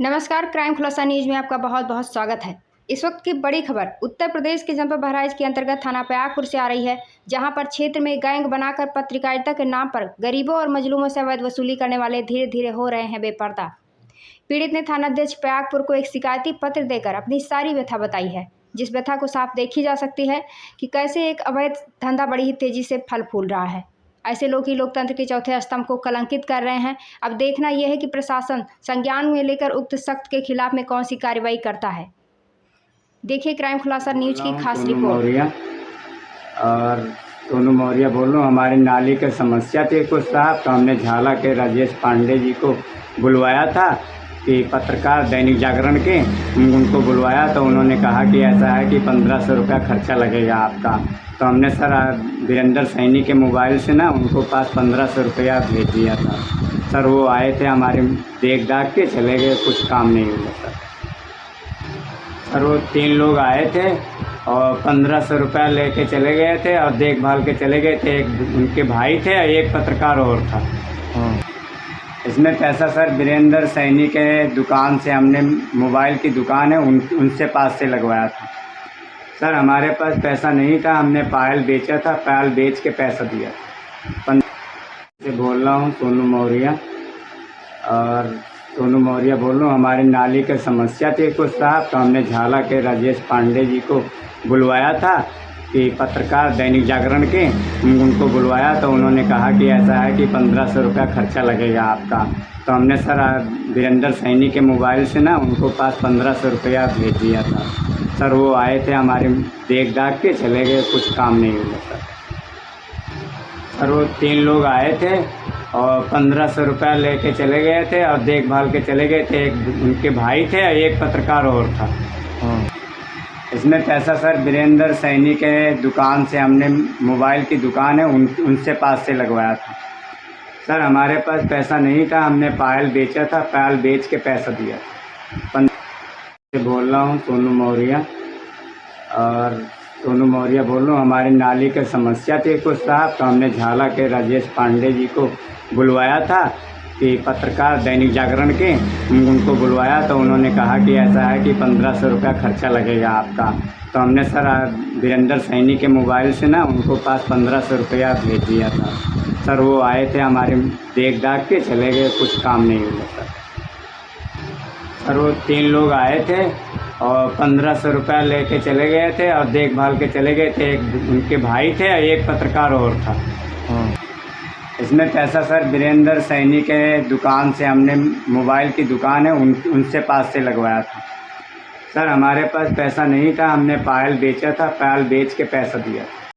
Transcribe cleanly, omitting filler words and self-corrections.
नमस्कार, क्राइम खुलासा न्यूज में आपका बहुत बहुत स्वागत है। इस वक्त की बड़ी खबर उत्तर प्रदेश के जनपद बहराइच के अंतर्गत थाना प्रयागपुर से आ रही है, जहां पर क्षेत्र में गैंग बनाकर पत्रकारिता के नाम पर गरीबों और मजलूमों से अवैध वसूली करने वाले धीरे धीरे हो रहे हैं बेपर्दा। पीड़ित ने थानाध्यक्ष प्रयागपुर को एक शिकायती पत्र देकर अपनी सारी व्यथा बताई है, जिस व्यथा को साफ देखी जा सकती है कि कैसे एक अवैध धंधा बड़ी ही तेजी से फल फूल रहा है। ऐसे लोग ही लोकतंत्र के चौथे स्तंभ को कलंकित कर रहे हैं। अब देखना यह है कि प्रशासन संज्ञान में लेकर उक्त सख्त के खिलाफ में कौन सी कार्रवाई करता है। देखिए क्राइम खुलासा न्यूज की खास रिपोर्ट। और सोनू मौर्य बोल रहा हूँ। हमारी नाली की समस्या थी कुछ साहब, तो हमने झाला के राजेश पांडे जी को बुलवाया था कि पत्रकार दैनिक जागरण के, उनको बुलवाया तो उन्होंने कहा कि ऐसा है कि 1500 रुपया खर्चा लगेगा आपका। तो हमने सर वीरेंद्र सैनी के मोबाइल से ना उनको पास 1500 रुपया भेज दिया था। सर वो आए थे, हमारे देख दाख के चले गए, कुछ काम नहीं हुआ सर। वो 3 लोग आए थे और 1500 रुपया लेके चले गए थे और देखभाल के चले गए थे। एक उनके भाई थे और एक पत्रकार और था। इसमें पैसा सर वीरेंद्र सैनी के दुकान से, हमने मोबाइल की दुकान है उनसे पास से लगवाया था। सर हमारे पास पैसा नहीं था, हमने पायल बेचा था, पायल बेच के पैसा दिया। से बोल रहा हूँ सोनू मौर्य। और सोनू मौर्य बोल रहा हूँ। हमारी नाली की समस्या थी कुछ साहब, तो हमने झाला के राजेश पांडे जी को बुलवाया था कि पत्रकार दैनिक जागरण के, उनको बुलवाया तो उन्होंने कहा कि ऐसा है कि 1500 रुपया खर्चा लगेगा आपका। तो हमने सर वीरेंद्र सैनी के मोबाइल से ना उनको पास 1500 रुपया भेज दिया था। सर वो आए थे, हमारे देख दाख के चले गए, कुछ काम नहीं हुआ सर। वो 3 लोग आए थे और 1500 रुपया लेके चले गए थे और देखभाल के चले गए थे। एक उनके भाई थे और एक पत्रकार और था। इसमें पैसा सर वीरेंद्र सैनी के दुकान से, हमने मोबाइल की दुकान है उनसे पास से लगवाया था। सर हमारे पास पैसा नहीं था, हमने पायल बेचा था, पायल बेच के पैसा दिया। से बोल रहा हूँ सोनू मौर्य। और सोनू मौर्य बोल रहा हूँ। हमारी नाली की समस्या थी कुछ साहब, तो हमने झाला के राजेश पांडे जी को बुलवाया था कि पत्रकार दैनिक जागरण के, उनको बुलवाया तो उन्होंने कहा कि ऐसा है कि 1500 रुपया खर्चा लगेगा आपका। तो हमने सर वीरेंद्र सैनी के मोबाइल से ना उनको पास 1500 रुपया भेज दिया था। सर वो आए थे, हमारे देख दाख के चले गए, कुछ काम नहीं हुआ सर। वो 3 लोग आए थे और 1500 रुपया लेके चले गए थे और देखभाल के चले गए थे। एक उनके भाई थे और एक पत्रकार और था। इसमें पैसा सर वीरेंद्र सैनी के दुकान से, हमने मोबाइल की दुकान है उनसे पास से लगवाया था। सर हमारे पास पैसा नहीं था, हमने पायल बेचा था, पायल बेच के पैसा दिया।